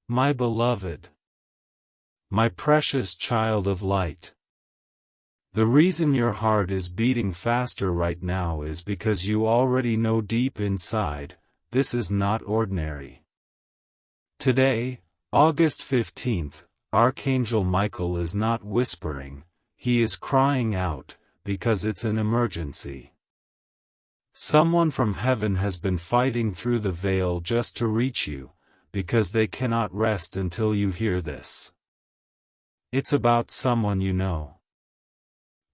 My beloved, my precious child of light. The reason your heart is beating faster right now is because you already know deep inside, this is not ordinary. Today, August 15th, Archangel Michael is not whispering, he is crying out, because it's an emergency. Someone from heaven has been fighting through the veil just to reach you, because they cannot rest until you hear this. It's about someone you know.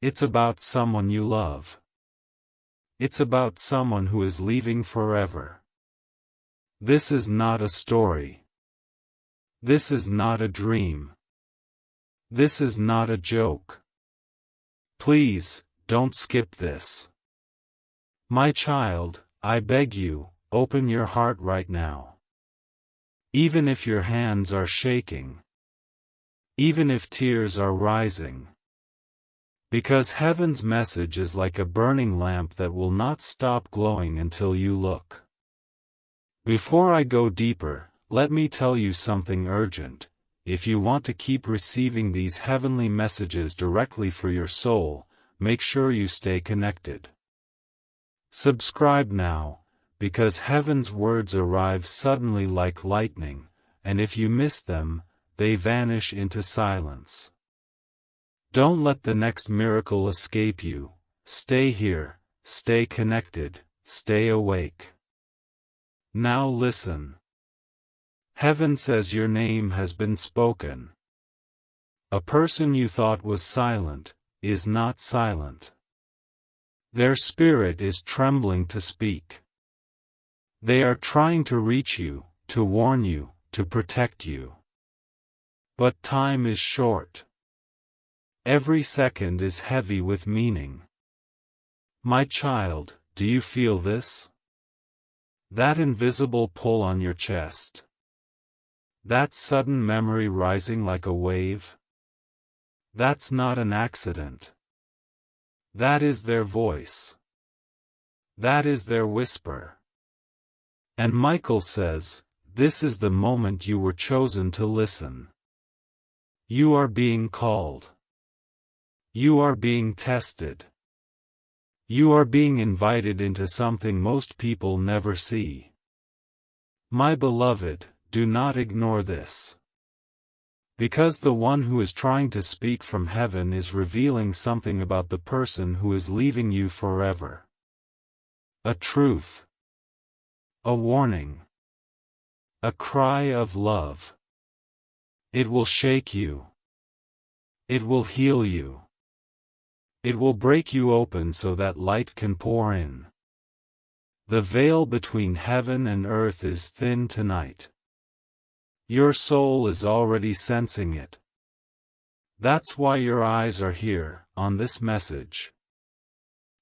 It's about someone you love. It's about someone who is leaving forever. This is not a story. This is not a dream. This is not a joke. Please, don't skip this. My child, I beg you, open your heart right now. Even if your hands are shaking. Even if tears are rising. Because heaven's message is like a burning lamp that will not stop glowing until you look. Before I go deeper, let me tell you something urgent. If you want to keep receiving these heavenly messages directly for your soul, make sure you stay connected. Subscribe now, because heaven's words arrive suddenly like lightning, and if you miss them, they vanish into silence. Don't let the next miracle escape you. Stay here, stay connected, stay awake. Now listen. Heaven says your name has been spoken. A person you thought was silent, is not silent. Their spirit is trembling to speak. They are trying to reach you, to warn you, to protect you. But time is short. Every second is heavy with meaning. My child, do you feel this? That invisible pull on your chest. That sudden memory rising like a wave? That's not an accident. That is their voice. That is their whisper. And Michael says, this is the moment you were chosen to listen. You are being called. You are being tested. You are being invited into something most people never see. My beloved, do not ignore this. Because the one who is trying to speak from heaven is revealing something about the person who is leaving you forever. A truth. A warning. A cry of love. It will shake you. It will heal you. It will break you open so that light can pour in. The veil between heaven and earth is thin tonight. Your soul is already sensing it. That's why your eyes are here, on this message.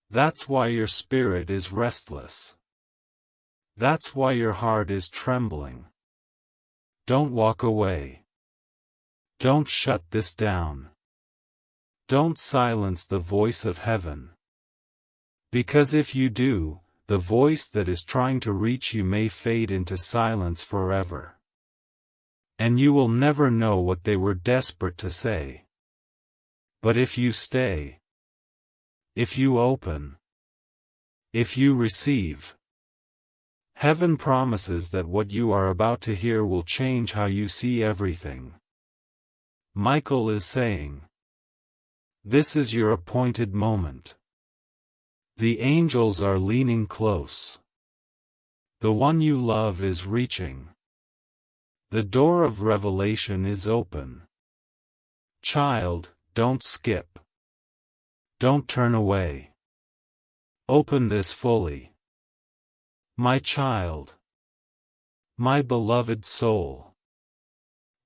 That's why your spirit is restless. That's why your heart is trembling. Don't walk away. Don't shut this down. Don't silence the voice of heaven. Because if you do, the voice that is trying to reach you may fade into silence forever. And you will never know what they were desperate to say. But if you stay, if you open, if you receive, heaven promises that what you are about to hear will change how you see everything. Michael is saying, this is your appointed moment. The angels are leaning close. The one you love is reaching. The door of revelation is open. Child, don't skip. Don't turn away. Open this fully. My child. My beloved soul.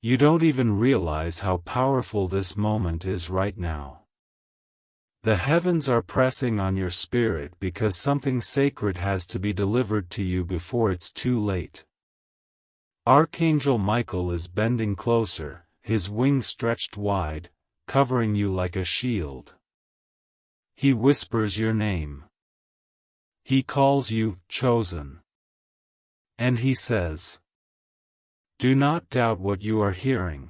You don't even realize how powerful this moment is right now. The heavens are pressing on your spirit because something sacred has to be delivered to you before it's too late. Archangel Michael is bending closer, his wings stretched wide, covering you like a shield. He whispers your name. He calls you chosen. And he says, Do not doubt what you are hearing.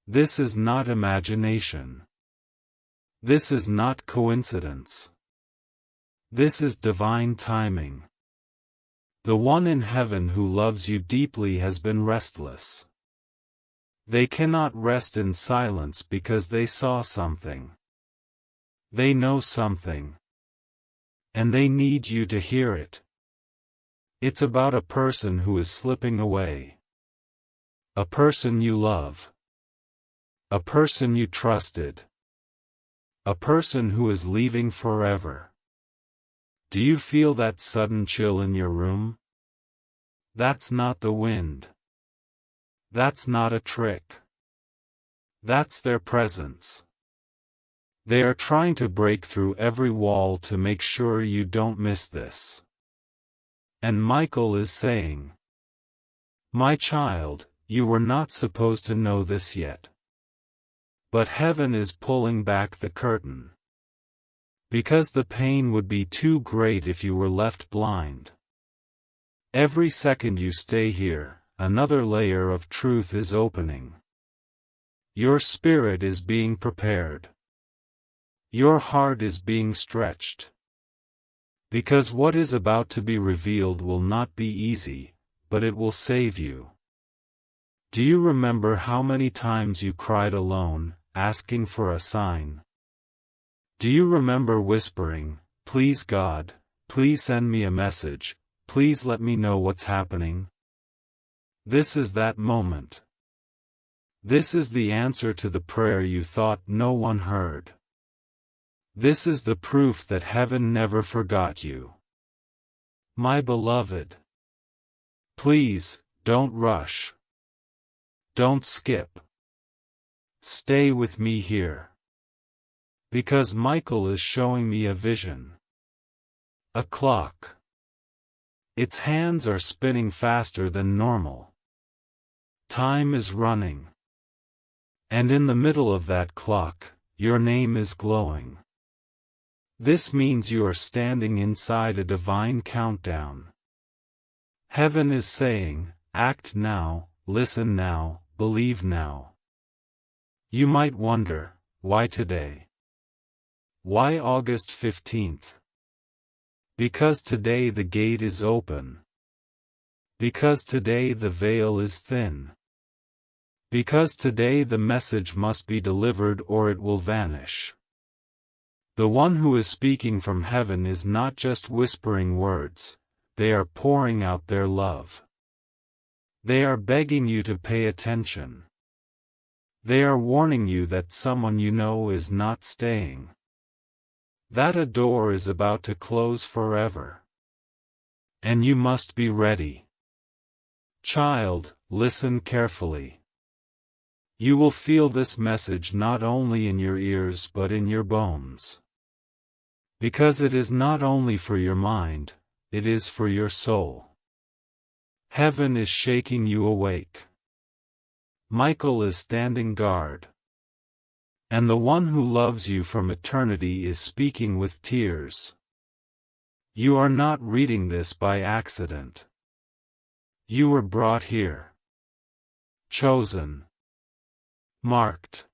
This is not imagination. This is not coincidence. This is divine timing. The one in heaven who loves you deeply has been restless. They cannot rest in silence because they saw something. They know something. And they need you to hear it. It's about a person who is slipping away. A person you love. A person you trusted. A person who is leaving forever. Do you feel that sudden chill in your room? That's not the wind. That's not a trick. That's their presence. They are trying to break through every wall to make sure you don't miss this. And Michael is saying, "My child, you were not supposed to know this yet. But heaven is pulling back the curtain. Because the pain would be too great if you were left blind. Every second you stay here, another layer of truth is opening. Your spirit is being prepared. Your heart is being stretched. Because what is about to be revealed will not be easy, but it will save you. Do you remember how many times you cried alone, asking for a sign? Do you remember whispering, 'Please God, please send me a message, please let me know what's happening'? This is that moment. This is the answer to the prayer you thought no one heard. This is the proof that heaven never forgot you. My beloved. Please, don't rush. Don't skip. Stay with me here. Because Michael is showing me a vision. A clock. Its hands are spinning faster than normal. Time is running. And in the middle of that clock, your name is glowing. This means you are standing inside a divine countdown. Heaven is saying, act now, listen now, believe now. You might wonder, why today? Why August 15th? Because today the gate is open. Because today the veil is thin. Because today the message must be delivered or it will vanish. The one who is speaking from heaven is not just whispering words, they are pouring out their love. They are begging you to pay attention. They are warning you that someone you know is not staying. That a door is about to close forever. And you must be ready. Child, listen carefully. You will feel this message not only in your ears but in your bones. Because it is not only for your mind, it is for your soul. Heaven is shaking you awake. Michael is standing guard. And the one who loves you from eternity is speaking with tears. You are not reading this by accident. You were brought here. Chosen. Marked.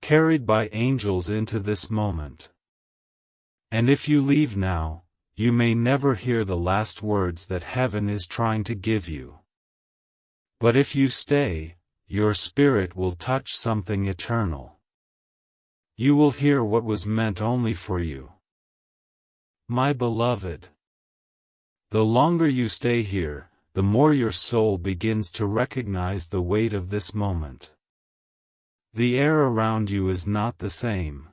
Carried by angels into this moment. And if you leave now, you may never hear the last words that heaven is trying to give you. But if you stay, your spirit will touch something eternal. You will hear what was meant only for you. My beloved. The longer you stay here, the more your soul begins to recognize the weight of this moment. The air around you is not the same.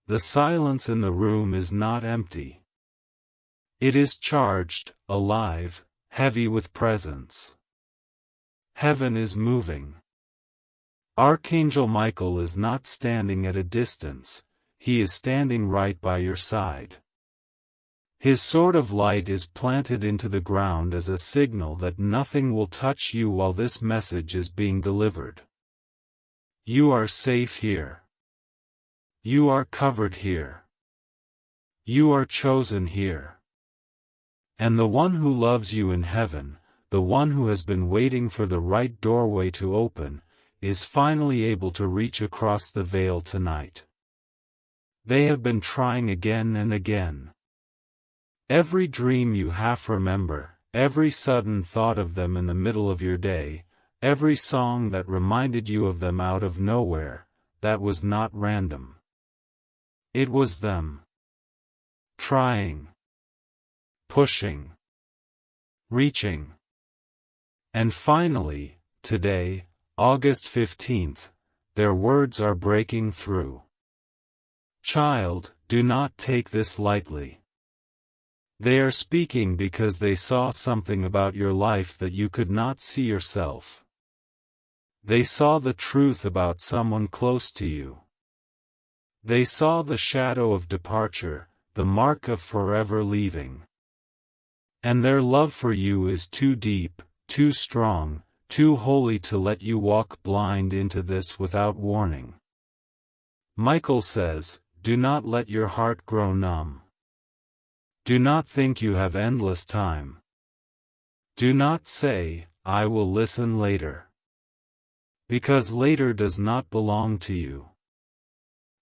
The silence in the room is not empty. It is charged, alive, heavy with presence. Heaven is moving. Archangel Michael is not standing at a distance, he is standing right by your side. His sword of light is planted into the ground as a signal that nothing will touch you while this message is being delivered. You are safe here. You are covered here. You are chosen here. And the one who loves you in heaven, the one who has been waiting for the right doorway to open, is finally able to reach across the veil tonight. They have been trying again and again. Every dream you half remember, every sudden thought of them in the middle of your day, every song that reminded you of them out of nowhere, that was not random. It was them. Trying. Pushing. Reaching. And finally, today, August 15th, their words are breaking through. Child, do not take this lightly. They are speaking because they saw something about your life that you could not see yourself. They saw the truth about someone close to you. They saw the shadow of departure, the mark of forever leaving. And their love for you is too deep, too strong, too holy to let you walk blind into this without warning. Michael says, do not let your heart grow numb. Do not think you have endless time. Do not say, I will listen later. Because later does not belong to you.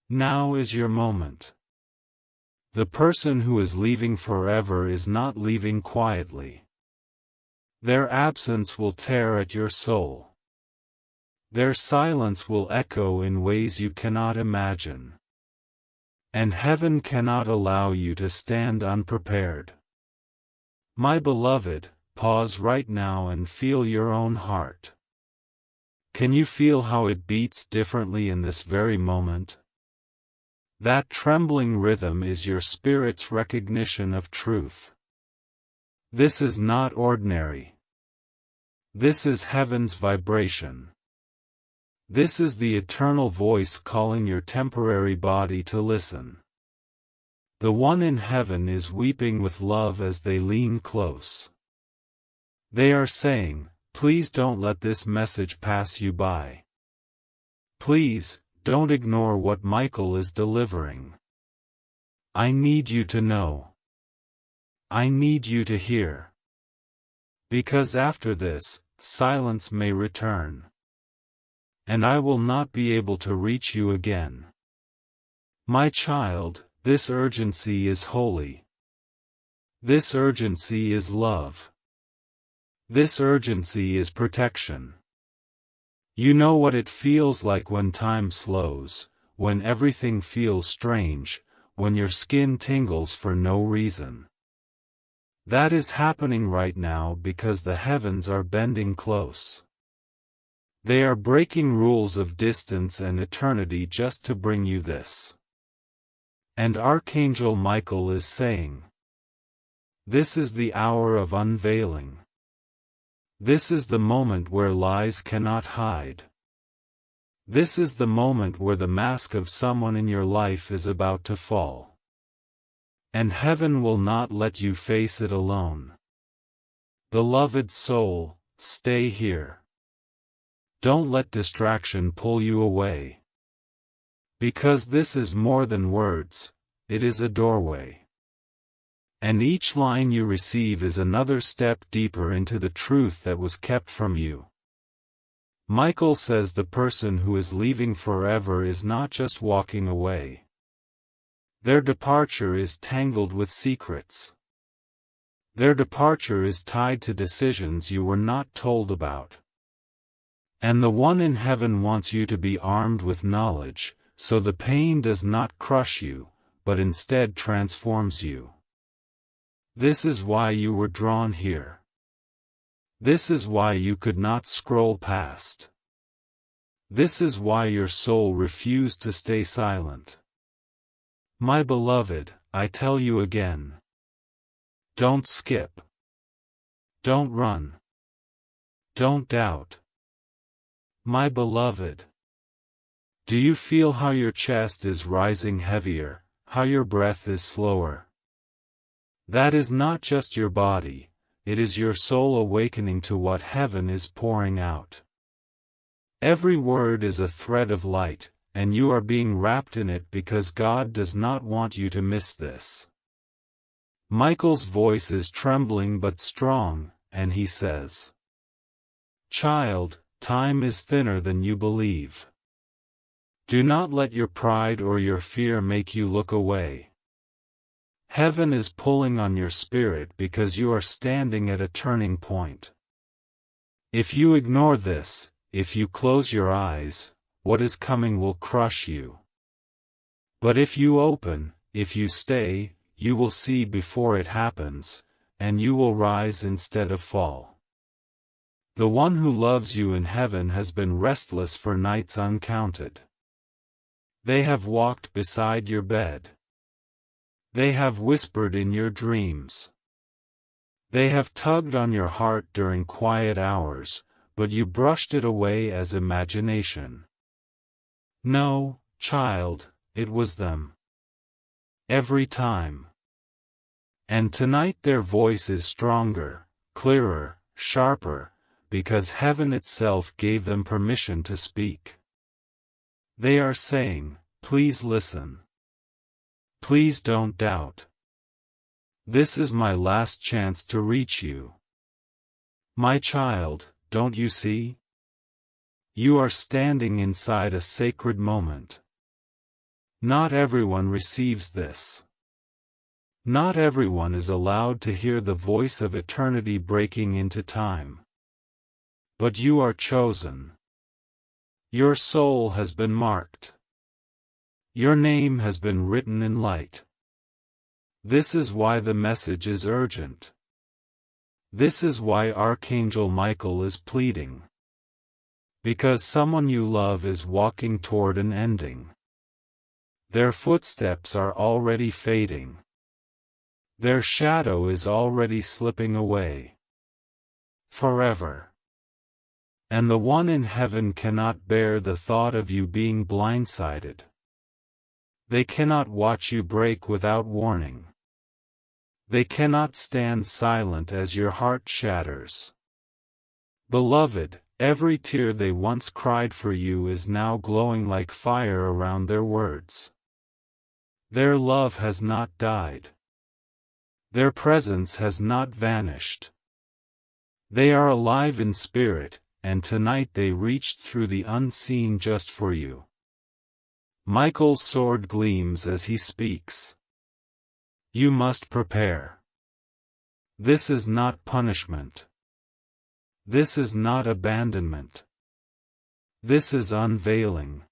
Now is your moment. The person who is leaving forever is not leaving quietly. Their absence will tear at your soul. Their silence will echo in ways you cannot imagine. And heaven cannot allow you to stand unprepared. My beloved, pause right now and feel your own heart. Can you feel how it beats differently in this very moment? That trembling rhythm is your spirit's recognition of truth. This is not ordinary. This is heaven's vibration. This is the eternal voice calling your temporary body to listen. The one in heaven is weeping with love as they lean close. They are saying, please don't let this message pass you by. Please, don't ignore what Michael is delivering. I need you to know. I need you to hear. Because after this, silence may return. And I will not be able to reach you again. My child, this urgency is holy. This urgency is love. This urgency is protection. You know what it feels like when time slows, when everything feels strange, when your skin tingles for no reason. That is happening right now because the heavens are bending close. They are breaking rules of distance and eternity just to bring you this. And Archangel Michael is saying, this is the hour of unveiling. This is the moment where lies cannot hide. This is the moment where the mask of someone in your life is about to fall. And heaven will not let you face it alone. Beloved soul, stay here. Don't let distraction pull you away. Because this is more than words, it is a doorway. And each line you receive is another step deeper into the truth that was kept from you. Michael says the person who is leaving forever is not just walking away. Their departure is tangled with secrets. Their departure is tied to decisions you were not told about. And the one in heaven wants you to be armed with knowledge, so the pain does not crush you, but instead transforms you. This is why you were drawn here. This is why you could not scroll past. This is why your soul refused to stay silent. My beloved, I tell you again. Don't skip. Don't run. Don't doubt. My beloved. Do you feel how your chest is rising heavier, how your breath is slower? That is not just your body, it is your soul awakening to what heaven is pouring out. Every word is a thread of light, and you are being wrapped in it because God does not want you to miss this. Michael's voice is trembling but strong, and he says, "Child, time is thinner than you believe. Do not let your pride or your fear make you look away. Heaven is pulling on your spirit because you are standing at a turning point. If you ignore this, if you close your eyes, what is coming will crush you. But if you open, if you stay, you will see before it happens, and you will rise instead of fall. The one who loves you in heaven has been restless for nights uncounted. They have walked beside your bed. They have whispered in your dreams. They have tugged on your heart during quiet hours, but you brushed it away as imagination. No, child, it was them. Every time. And tonight their voice is stronger, clearer, sharper, because heaven itself gave them permission to speak. They are saying, "Please listen. Please don't doubt. This is my last chance to reach you. My child, don't you see? You are standing inside a sacred moment. Not everyone receives this. Not everyone is allowed to hear the voice of eternity breaking into time. But you are chosen. Your soul has been marked. Your name has been written in light. This is why the message is urgent. This is why Archangel Michael is pleading. Because someone you love is walking toward an ending. Their footsteps are already fading. Their shadow is already slipping away. Forever. And the one in heaven cannot bear the thought of you being blindsided. They cannot watch you break without warning. They cannot stand silent as your heart shatters. Beloved, every tear they once cried for you is now glowing like fire around their words. Their love has not died. Their presence has not vanished. They are alive in spirit, and tonight they reached through the unseen just for you. Michael's sword gleams as he speaks. You must prepare. This is not punishment. This is not abandonment. This is unveiling.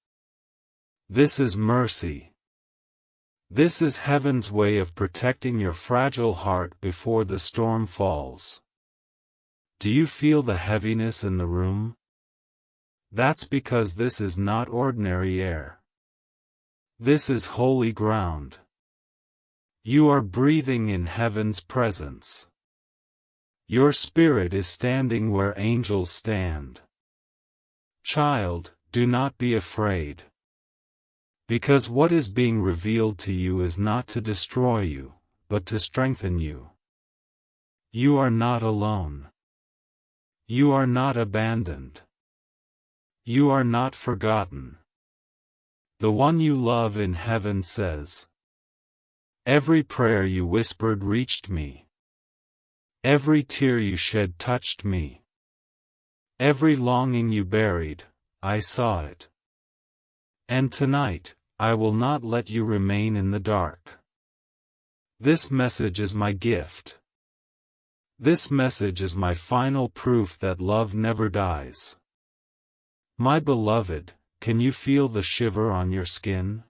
This is mercy. This is heaven's way of protecting your fragile heart before the storm falls. Do you feel the heaviness in the room? That's because this is not ordinary air. This is holy ground. You are breathing in heaven's presence. Your spirit is standing where angels stand. Child, do not be afraid. Because what is being revealed to you is not to destroy you, but to strengthen you. You are not alone. You are not abandoned. You are not forgotten. The one you love in heaven says, "Every prayer you whispered reached me. Every tear you shed touched me. Every longing you buried, I saw it. And tonight, I will not let you remain in the dark. This message is my gift. This message is my final proof that love never dies. My beloved, can you feel the shiver on your skin?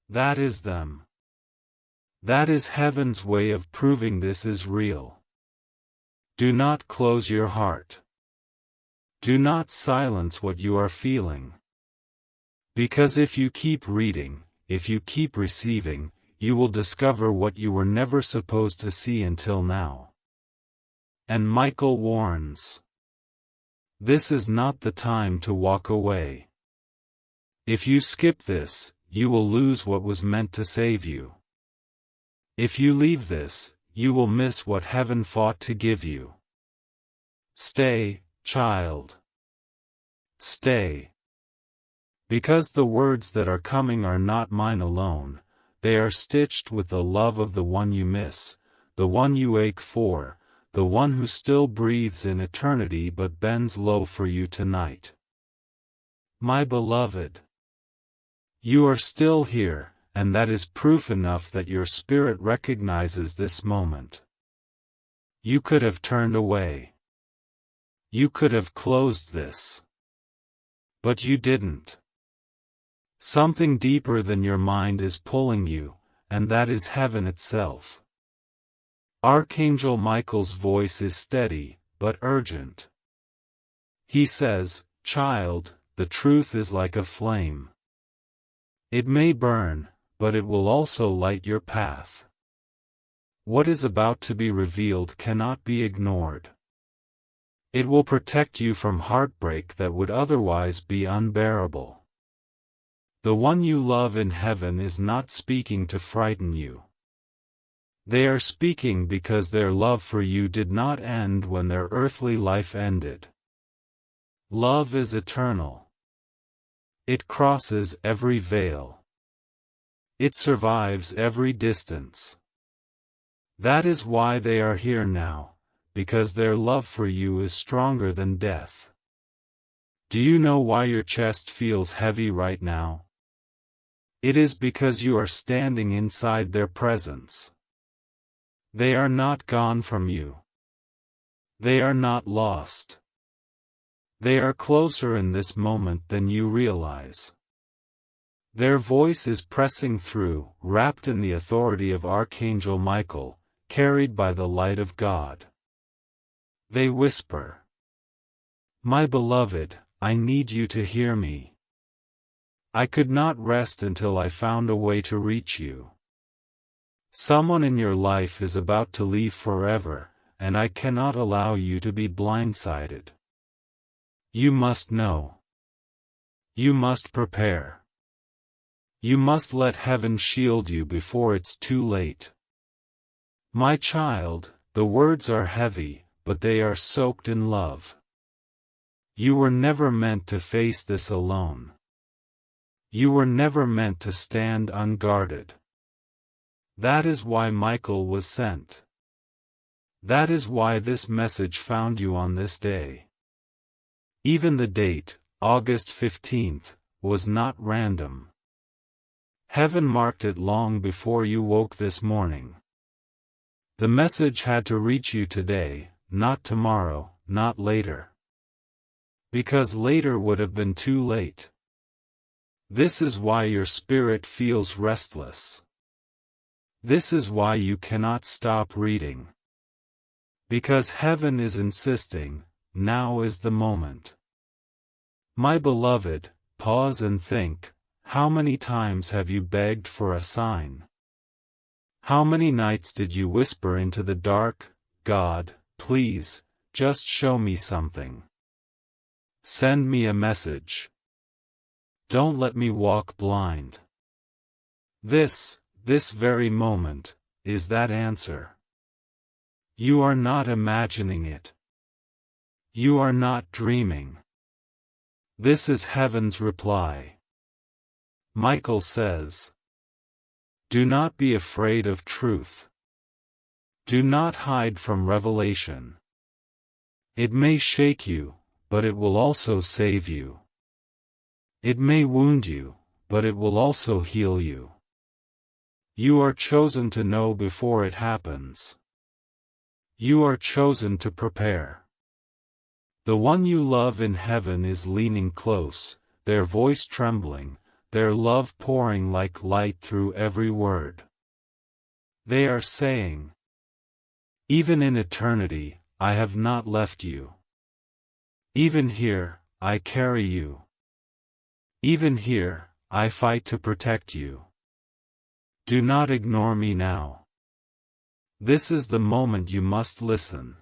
That is them. That is heaven's way of proving this is real. Do not close your heart. Do not silence what you are feeling. Because if you keep reading, if you keep receiving, you will discover what you were never supposed to see until now. And Michael warns. This is not the time to walk away. If you skip this, you will lose what was meant to save you. If you leave this, you will miss what heaven fought to give you. Stay, child. Stay. Because the words that are coming are not mine alone, they are stitched with the love of the one you miss, the one you ache for, the one who still breathes in eternity but bends low for you tonight. My beloved, you are still here, and that is proof enough that your spirit recognizes this moment. You could have turned away. You could have closed this. But you didn't. Something deeper than your mind is pulling you, and that is heaven itself. Archangel Michael's voice is steady, but urgent. He says, "Child, the truth is like a flame. It may burn, but it will also light your path. What is about to be revealed cannot be ignored. It will protect you from heartbreak that would otherwise be unbearable. The one you love in heaven is not speaking to frighten you. They are speaking because their love for you did not end when their earthly life ended. Love is eternal. It crosses every veil. It survives every distance. That is why they are here now, because their love for you is stronger than death. Do you know why your chest feels heavy right now? It is because you are standing inside their presence. They are not gone from you. They are not lost. They are closer in this moment than you realize. Their voice is pressing through, wrapped in the authority of Archangel Michael, carried by the light of God. They whisper, "My beloved, I need you to hear me. I could not rest until I found a way to reach you. Someone in your life is about to leave forever, and I cannot allow you to be blindsided. You must know. You must prepare. You must let heaven shield you before it's too late. My child, the words are heavy, but they are soaked in love. You were never meant to face this alone. You were never meant to stand unguarded. That is why Michael was sent. That is why this message found you on this day. Even the date, August 15th, was not random. Heaven marked it long before you woke this morning. The message had to reach you today, not tomorrow, not later. Because later would have been too late. This is why your spirit feels restless. This is why you cannot stop reading. Because heaven is insisting, now is the moment. My beloved, pause and think, how many times have you begged for a sign? How many nights did you whisper into the dark, "God, please, just show me something. Send me a message. Don't let me walk blind." This very moment, is that answer. You are not imagining it. You are not dreaming. This is heaven's reply. Michael says, "Do not be afraid of truth. Do not hide from revelation. It may shake you, but it will also save you. It may wound you, but it will also heal you. You are chosen to know before it happens. You are chosen to prepare. The one you love in heaven is leaning close, their voice trembling, their love pouring like light through every word. They are saying, even in eternity, I have not left you. Even here, I carry you. Even here, I fight to protect you. Do not ignore me now. This is the moment you must listen.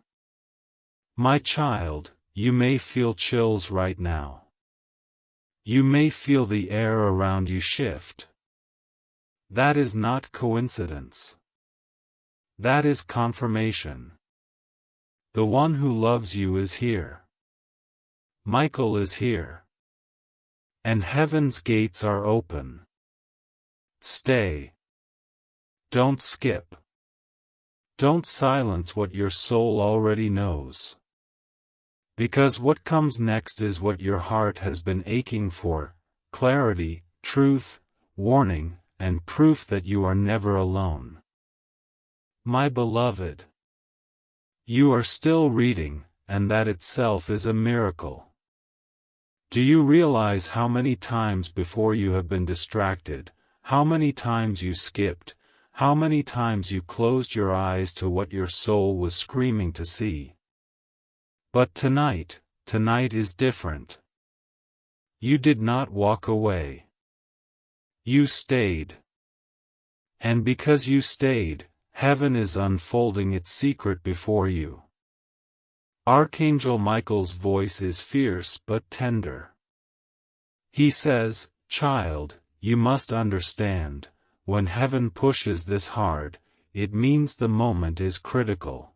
My child, you may feel chills right now. You may feel the air around you shift. That is not coincidence. That is confirmation. The one who loves you is here. Michael is here. And heaven's gates are open. Stay. Don't skip. Don't silence what your soul already knows. Because what comes next is what your heart has been aching for: clarity, truth, warning, and proof that you are never alone. My beloved, you are still reading, and that itself is a miracle. Do you realize how many times before you have been distracted, how many times you skipped, how many times you closed your eyes to what your soul was screaming to see? But tonight is different. You did not walk away. You stayed. And because you stayed, heaven is unfolding its secret before you. Archangel Michael's voice is fierce but tender. He says, "Child, you must understand, when heaven pushes this hard, it means the moment is critical.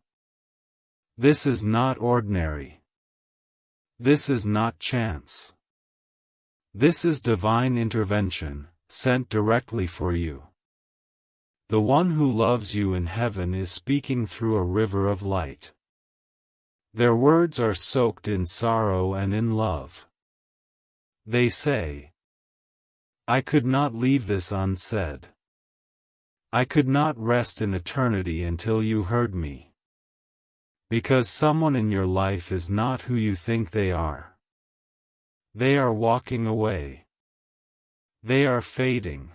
This is not ordinary. This is not chance. This is divine intervention, sent directly for you. The one who loves you in heaven is speaking through a river of light. Their words are soaked in sorrow and in love. They say, 'I could not leave this unsaid. I could not rest in eternity until you heard me. Because someone in your life is not who you think they are. They are walking away. They are fading.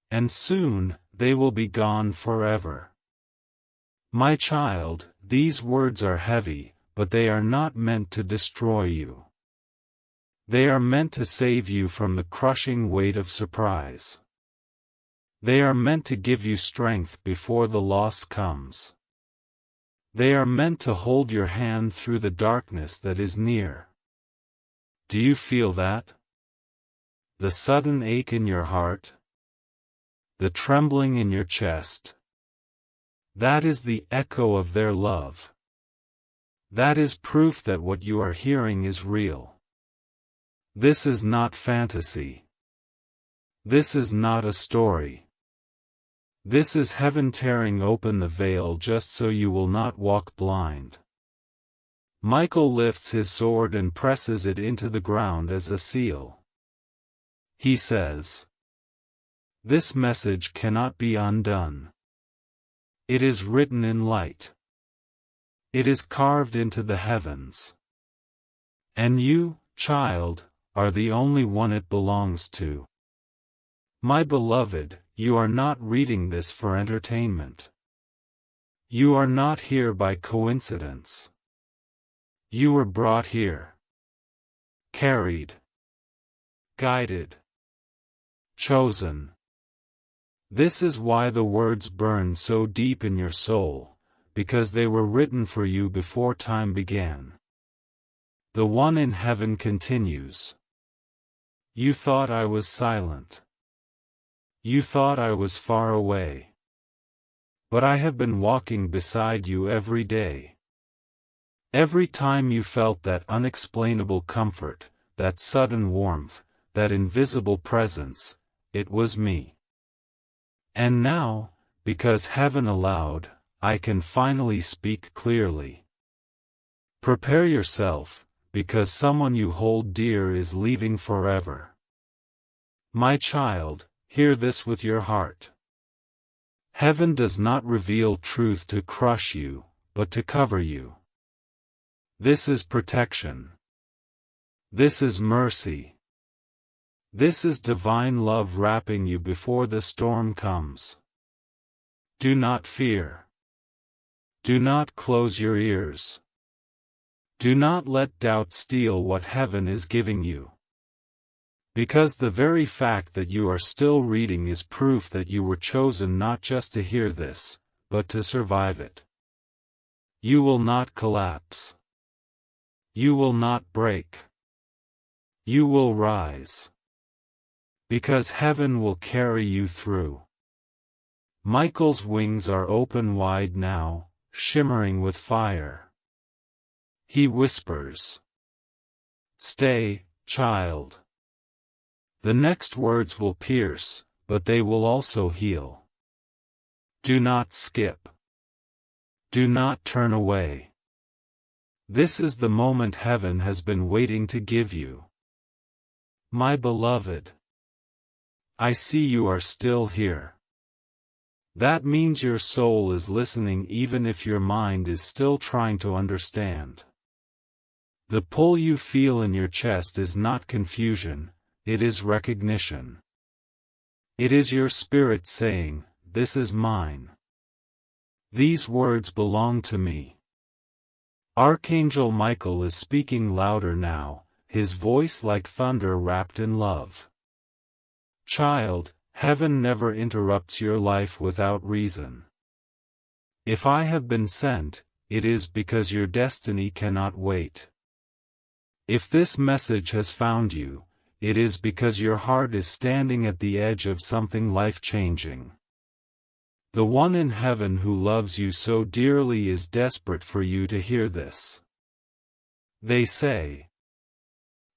And soon, they will be gone forever. My child, these words are heavy, but they are not meant to destroy you. They are meant to save you from the crushing weight of surprise. They are meant to give you strength before the loss comes. They are meant to hold your hand through the darkness that is near. Do you feel that? The sudden ache in your heart? The trembling in your chest? That is the echo of their love. That is proof that what you are hearing is real. This is not fantasy. This is not a story. This is heaven tearing open the veil just so you will not walk blind. Michael lifts his sword and presses it into the ground as a seal. He says, "This message cannot be undone. It is written in light. It is carved into the heavens. And you, child, are the only one it belongs to. My beloved, you are not reading this for entertainment. You are not here by coincidence. You were brought here. Carried. Guided. Chosen. This is why the words burn so deep in your soul, because they were written for you before time began. The one in heaven continues. You thought I was silent. You thought I was far away. But I have been walking beside you every day. Every time you felt that unexplainable comfort, that sudden warmth, that invisible presence, it was me. And now, because heaven allowed, I can finally speak clearly. Prepare yourself, because someone you hold dear is leaving forever. My child, hear this with your heart. Heaven does not reveal truth to crush you, but to cover you. This is protection. This is mercy. This is divine love wrapping you before the storm comes. Do not fear. Do not close your ears. Do not let doubt steal what heaven is giving you. Because the very fact that you are still reading is proof that you were chosen not just to hear this, but to survive it. You will not collapse. You will not break. You will rise. Because heaven will carry you through. Michael's wings are open wide now, shimmering with fire. He whispers, "Stay, child." The next words will pierce, but they will also heal. Do not skip. Do not turn away. This is the moment heaven has been waiting to give you. My beloved, I see you are still here. That means your soul is listening even if your mind is still trying to understand. The pull you feel in your chest is not confusion, it is recognition. It is your spirit saying, "This is mine. These words belong to me." Archangel Michael is speaking louder now, his voice like thunder wrapped in love. Child, heaven never interrupts your life without reason. If I have been sent, it is because your destiny cannot wait. If this message has found you, it is because your heart is standing at the edge of something life-changing. The one in heaven who loves you so dearly is desperate for you to hear this. They say,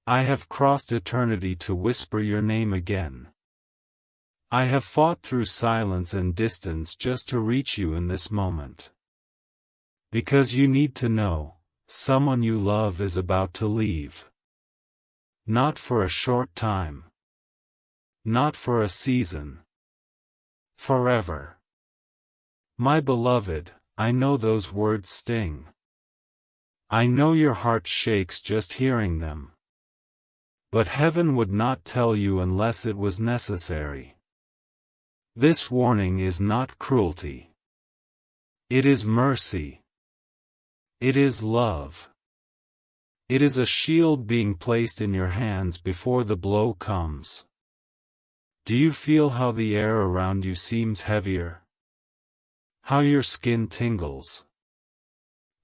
"I have crossed eternity to whisper your name again. I have fought through silence and distance just to reach you in this moment. Because you need to know, someone you love is about to leave. Not for a short time. Not for a season. Forever." My beloved, I know those words sting. I know your heart shakes just hearing them. But heaven would not tell you unless it was necessary. This warning is not cruelty. It is mercy. It is love. It is a shield being placed in your hands before the blow comes. Do you feel how the air around you seems heavier? How your skin tingles?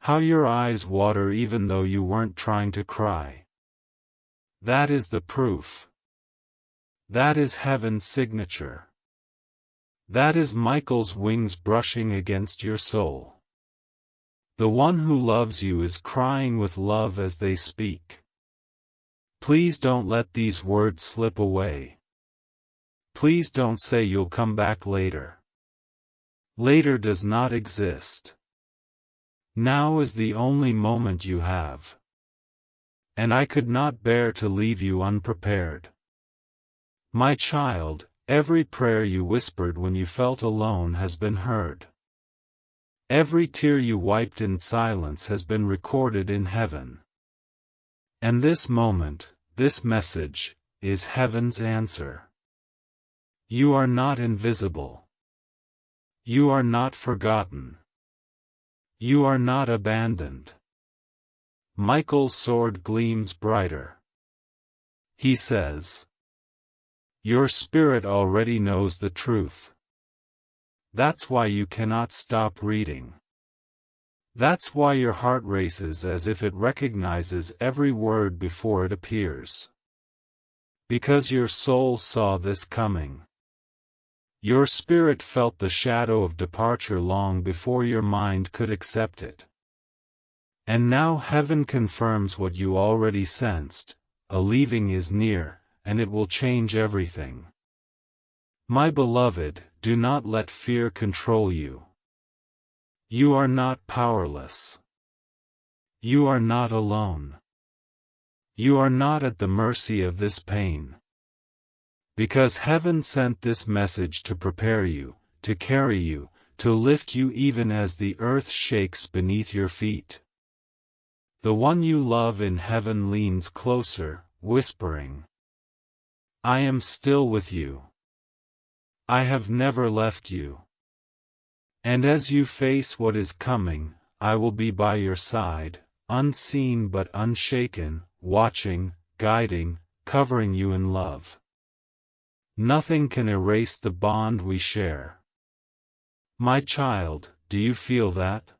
How your eyes water even though you weren't trying to cry? That is the proof. That is heaven's signature. That is Michael's wings brushing against your soul. The one who loves you is crying with love as they speak. Please don't let these words slip away. Please don't say you'll come back later. Later does not exist. Now is the only moment you have. And I could not bear to leave you unprepared. My child, every prayer you whispered when you felt alone has been heard. Every tear you wiped in silence has been recorded in heaven. And this moment, this message, is heaven's answer. You are not invisible. You are not forgotten. You are not abandoned. Michael's sword gleams brighter. He says, "Your spirit already knows the truth. That's why you cannot stop reading. That's why your heart races as if it recognizes every word before it appears. Because your soul saw this coming. Your spirit felt the shadow of departure long before your mind could accept it. And now heaven confirms what you already sensed, a leaving is near, and it will change everything. My beloved, do not let fear control you. You are not powerless. You are not alone. You are not at the mercy of this pain. Because heaven sent this message to prepare you, to carry you, to lift you even as the earth shakes beneath your feet. The one you love in heaven leans closer, whispering, "I am still with you. I have never left you. And as you face what is coming, I will be by your side, unseen but unshaken, watching, guiding, covering you in love. Nothing can erase the bond we share." My child, do you feel that?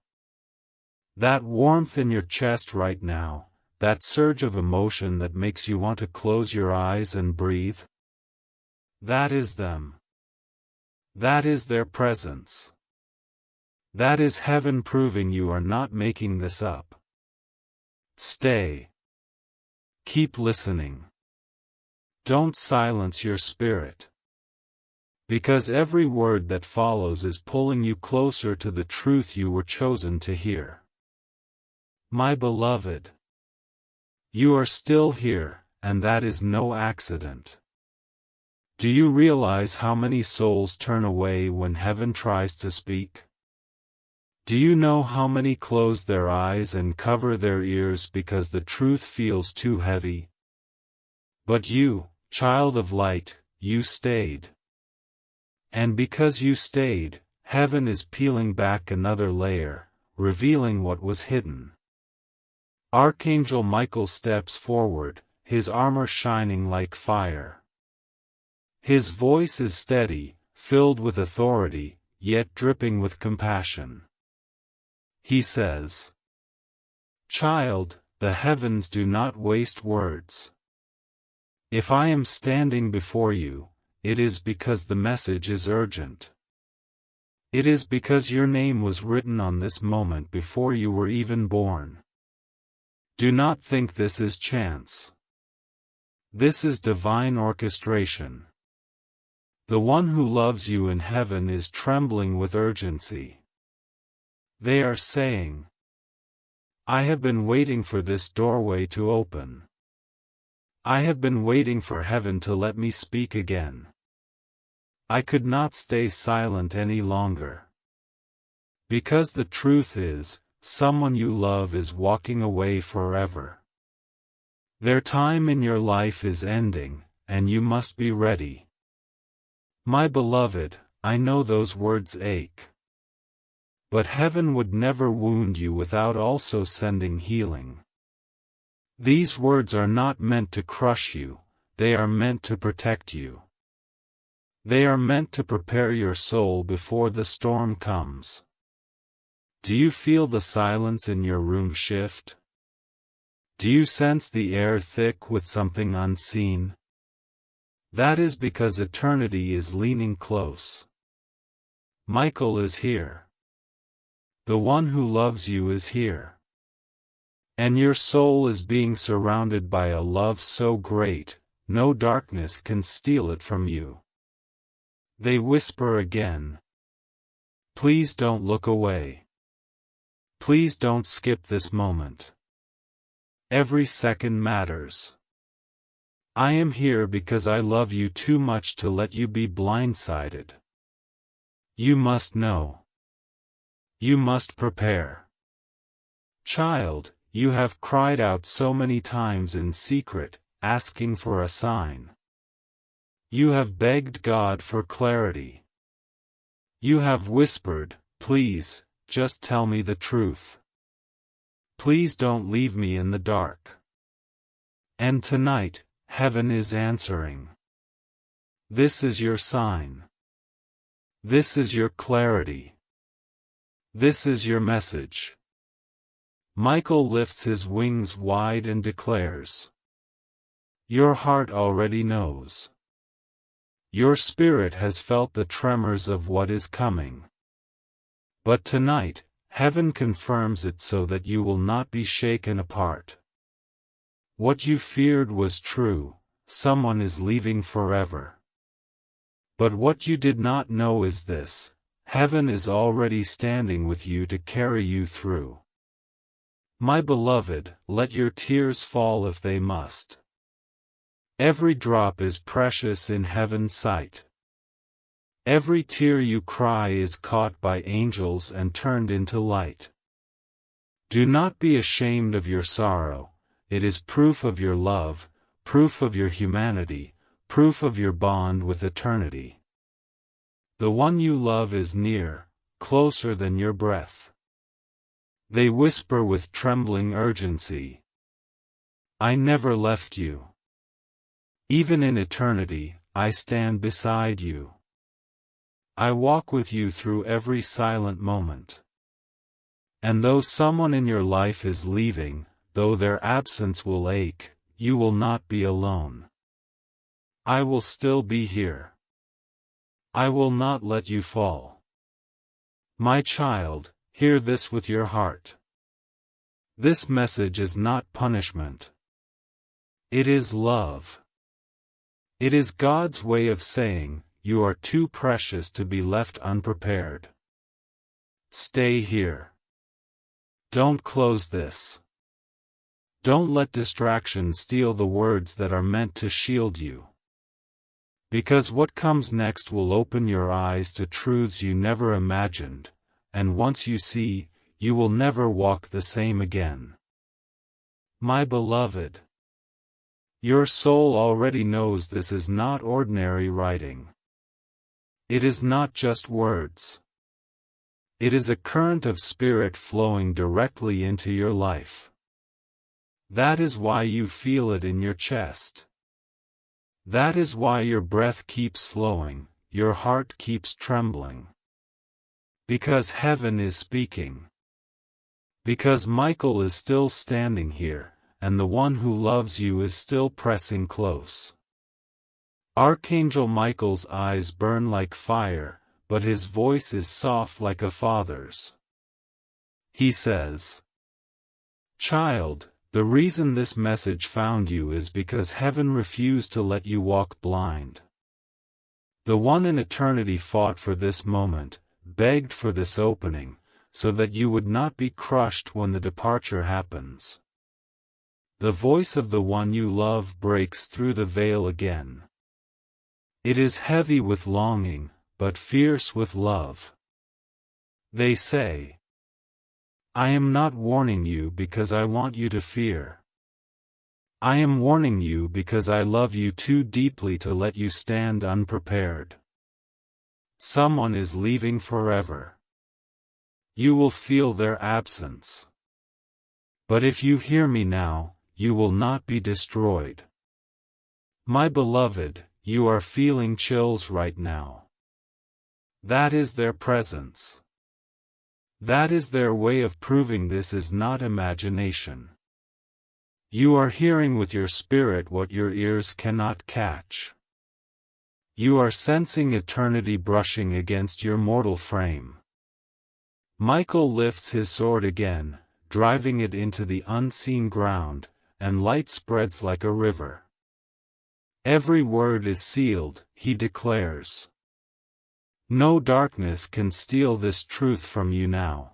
That warmth in your chest right now, that surge of emotion that makes you want to close your eyes and breathe? That is them. That is their presence. That is heaven proving you are not making this up. Stay. Keep listening. Don't silence your spirit. Because every word that follows is pulling you closer to the truth you were chosen to hear. My beloved, you are still here, and that is no accident. Do you realize how many souls turn away when heaven tries to speak? Do you know how many close their eyes and cover their ears because the truth feels too heavy? But you, child of light, you stayed. And because you stayed, heaven is peeling back another layer, revealing what was hidden. Archangel Michael steps forward, his armor shining like fire. His voice is steady, filled with authority, yet dripping with compassion. He says, "Child, the heavens do not waste words. If I am standing before you, it is because the message is urgent. It is because your name was written on this moment before you were even born. Do not think this is chance. This is divine orchestration. The one who loves you in heaven is trembling with urgency. They are saying, I have been waiting for this doorway to open. I have been waiting for heaven to let me speak again. I could not stay silent any longer. Because the truth is, someone you love is walking away forever. Their time in your life is ending, and you must be ready. My beloved, I know those words ache. But heaven would never wound you without also sending healing. These words are not meant to crush you, they are meant to protect you. They are meant to prepare your soul before the storm comes. Do you feel the silence in your room shift? Do you sense the air thick with something unseen? That is because eternity is leaning close. Michael is here. The one who loves you is here. And your soul is being surrounded by a love so great, no darkness can steal it from you. They whisper again. Please don't look away. Please don't skip this moment. Every second matters. I am here because I love you too much to let you be blindsided. You must know. You must prepare. Child, you have cried out so many times in secret, asking for a sign. You have begged God for clarity. You have whispered, please, just tell me the truth. Please don't leave me in the dark. And tonight, heaven is answering. This is your sign. This is your clarity. This is your message. Michael lifts his wings wide and declares. Your heart already knows. Your spirit has felt the tremors of what is coming. But tonight, heaven confirms it so that you will not be shaken apart. What you feared was true, someone is leaving forever. But what you did not know is this, heaven is already standing with you to carry you through. My beloved, let your tears fall if they must. Every drop is precious in heaven's sight. Every tear you cry is caught by angels and turned into light. Do not be ashamed of your sorrow, it is proof of your love, proof of your humanity, proof of your bond with eternity. The one you love is near, closer than your breath. They whisper with trembling urgency. I never left you. Even in eternity, I stand beside you. I walk with you through every silent moment. And though someone in your life is leaving, though their absence will ache, you will not be alone. I will still be here. I will not let you fall. My child, hear this with your heart. This message is not punishment. It is love. It is God's way of saying, you are too precious to be left unprepared. Stay here. Don't close this. Don't let distraction steal the words that are meant to shield you. Because what comes next will open your eyes to truths you never imagined, and once you see, you will never walk the same again. My beloved, your soul already knows this is not ordinary writing. It is not just words. It is a current of spirit flowing directly into your life. That is why you feel it in your chest. That is why your breath keeps slowing, your heart keeps trembling. Because heaven is speaking. Because Michael is still standing here, and the one who loves you is still pressing close. Archangel Michael's eyes burn like fire, but his voice is soft like a father's. He says, "Child, the reason this message found you is because heaven refused to let you walk blind. The one in eternity fought for this moment, begged for this opening, so that you would not be crushed when the departure happens. The voice of the one you love breaks through the veil again. It is heavy with longing, but fierce with love. They say, I am not warning you because I want you to fear. I am warning you because I love you too deeply to let you stand unprepared. Someone is leaving forever. You will feel their absence. But if you hear me now, you will not be destroyed. My beloved, you are feeling chills right now. That is their presence. That is their way of proving this is not imagination. You are hearing with your spirit what your ears cannot catch. You are sensing eternity brushing against your mortal frame. Michael lifts his sword again, driving it into the unseen ground, and light spreads like a river. Every word is sealed, he declares. No darkness can steal this truth from you now.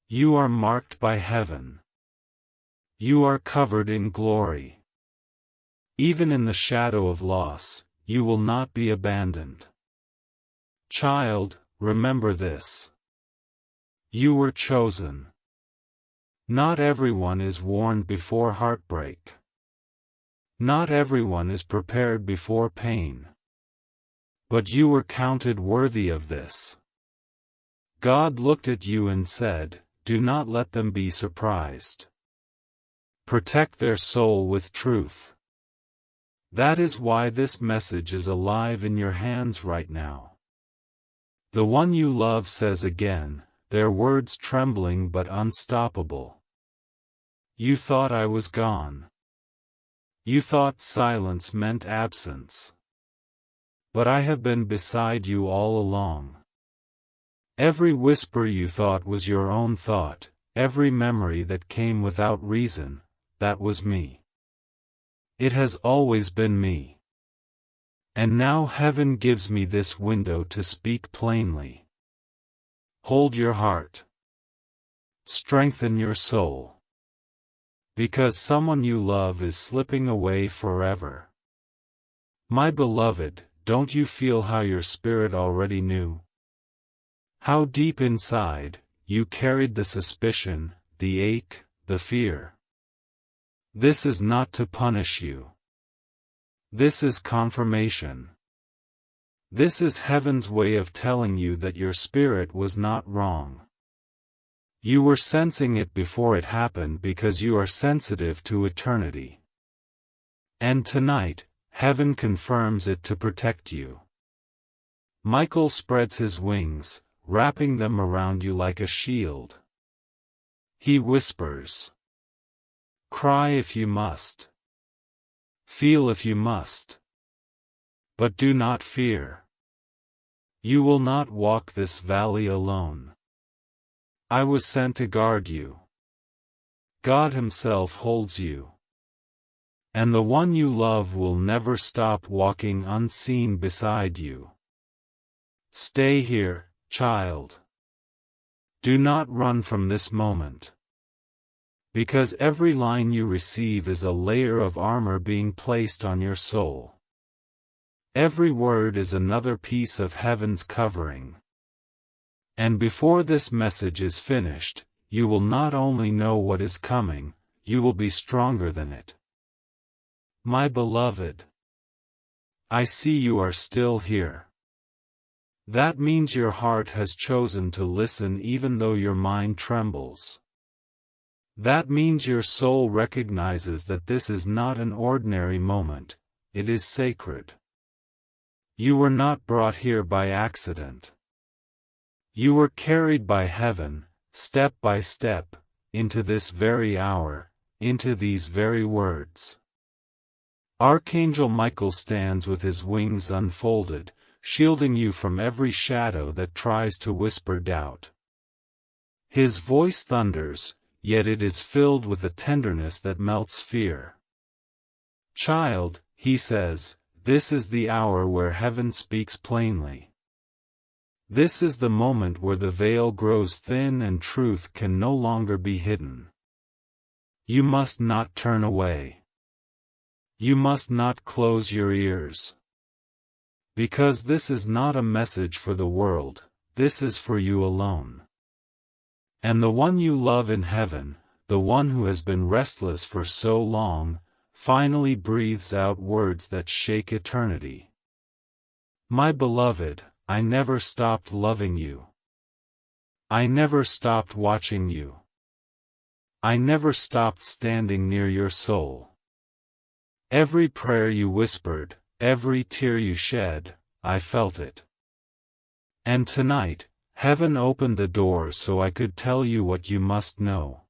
You are marked by heaven. You are covered in glory. Even in the shadow of loss, you will not be abandoned. Child, remember this. You were chosen. Not everyone is warned before heartbreak. Not everyone is prepared before pain. But you were counted worthy of this. God looked at you and said, do not let them be surprised. Protect their soul with truth. That is why this message is alive in your hands right now. The one you love says again, their words trembling but unstoppable. You thought I was gone. You thought silence meant absence. But I have been beside you all along. Every whisper you thought was your own thought, every memory that came without reason, that was me. It has always been me. And now heaven gives me this window to speak plainly. Hold your heart. Strengthen your soul. Because someone you love is slipping away forever. My beloved, don't you feel how your spirit already knew? How deep inside, you carried the suspicion, the ache, the fear. This is not to punish you. This is confirmation. This is heaven's way of telling you that your spirit was not wrong. You were sensing it before it happened because you are sensitive to eternity. And tonight, heaven confirms it to protect you. Michael spreads his wings, wrapping them around you like a shield. He whispers, cry if you must. Feel if you must. But do not fear. You will not walk this valley alone. I was sent to guard you. God Himself holds you. And the one you love will never stop walking unseen beside you. Stay here, child. Do not run from this moment. Because every line you receive is a layer of armor being placed on your soul. Every word is another piece of heaven's covering. And before this message is finished, you will not only know what is coming, you will be stronger than it. My beloved, I see you are still here. That means your heart has chosen to listen even though your mind trembles. That means your soul recognizes that this is not an ordinary moment, it is sacred. You were not brought here by accident. You were carried by heaven, step by step, into this very hour, into these very words. Archangel Michael stands with his wings unfolded, shielding you from every shadow that tries to whisper doubt. His voice thunders, yet it is filled with a tenderness that melts fear. Child, he says, this is the hour where heaven speaks plainly. This is the moment where the veil grows thin and truth can no longer be hidden. You must not turn away. You must not close your ears. Because this is not a message for the world, this is for you alone. And the one you love in heaven, the one who has been restless for so long, finally breathes out words that shake eternity. My beloved, I never stopped loving you. I never stopped watching you. I never stopped standing near your soul. Every prayer you whispered, every tear you shed, I felt it. And tonight, heaven opened the door so I could tell you what you must know.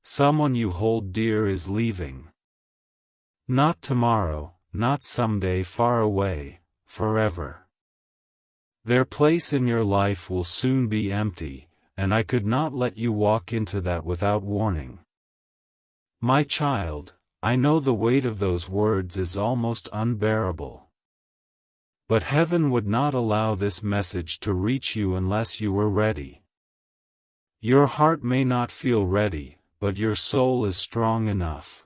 Someone you hold dear is leaving. Not tomorrow, not someday far away, forever. Their place in your life will soon be empty, and I could not let you walk into that without warning. My child, I know the weight of those words is almost unbearable. But heaven would not allow this message to reach you unless you were ready. Your heart may not feel ready, but your soul is strong enough.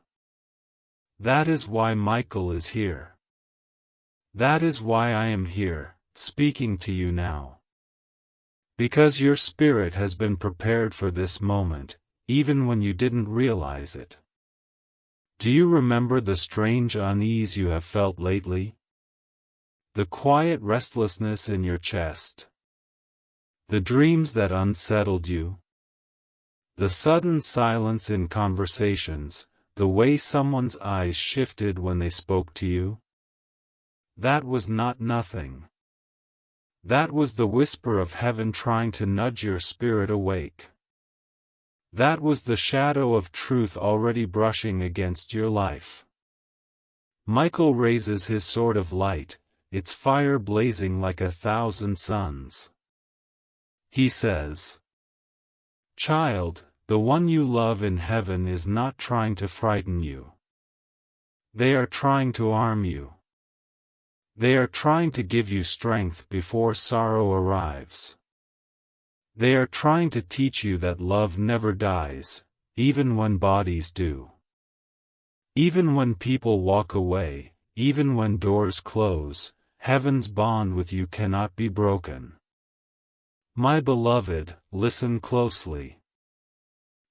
That is why Michael is here. That is why I am here, speaking to you now. Because your spirit has been prepared for this moment, even when you didn't realize it. Do you remember the strange unease you have felt lately? The quiet restlessness in your chest? The dreams that unsettled you? The sudden silence in conversations, the way someone's eyes shifted when they spoke to you? That was not nothing. That was the whisper of heaven trying to nudge your spirit awake. That was the shadow of truth already brushing against your life. Michael raises his sword of light, its fire blazing like 1,000 suns. He says, Child, the one you love in heaven is not trying to frighten you. They are trying to arm you. They are trying to give you strength before sorrow arrives. They are trying to teach you that love never dies, even when bodies do. Even when people walk away, even when doors close, heaven's bond with you cannot be broken. My beloved, listen closely.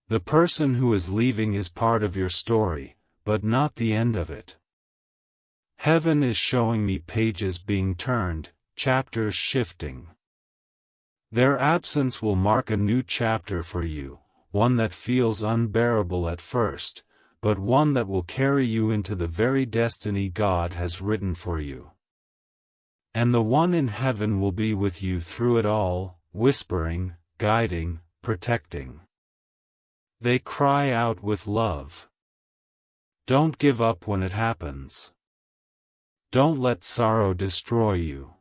The person who is leaving is part of your story, but not the end of it. Heaven is showing me pages being turned, chapters shifting. Their absence will mark a new chapter for you, one that feels unbearable at first, but one that will carry you into the very destiny God has written for you. And the one in heaven will be with you through it all, whispering, guiding, protecting. They cry out with love. Don't give up when it happens. Don't let sorrow destroy you.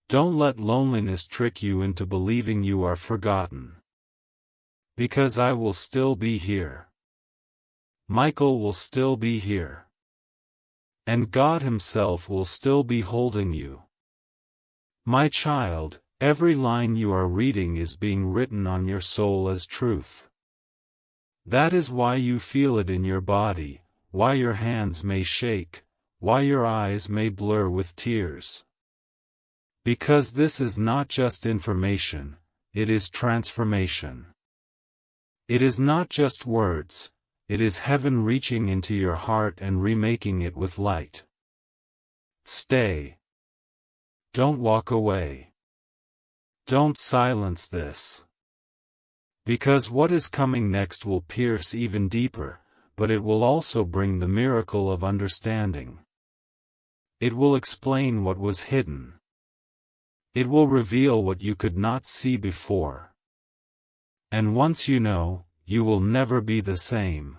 Don't let loneliness trick you into believing you are forgotten. Because I will still be here. Michael will still be here. And God Himself will still be holding you. My child, every line you are reading is being written on your soul as truth. That is why you feel it in your body, why your hands may shake, why your eyes may blur with tears. Because this is not just information, it is transformation. It is not just words, it is heaven reaching into your heart and remaking it with light. Stay. Don't walk away. Don't silence this. Because what is coming next will pierce even deeper, but it will also bring the miracle of understanding. It will explain what was hidden. It will reveal what you could not see before. And once you know, you will never be the same.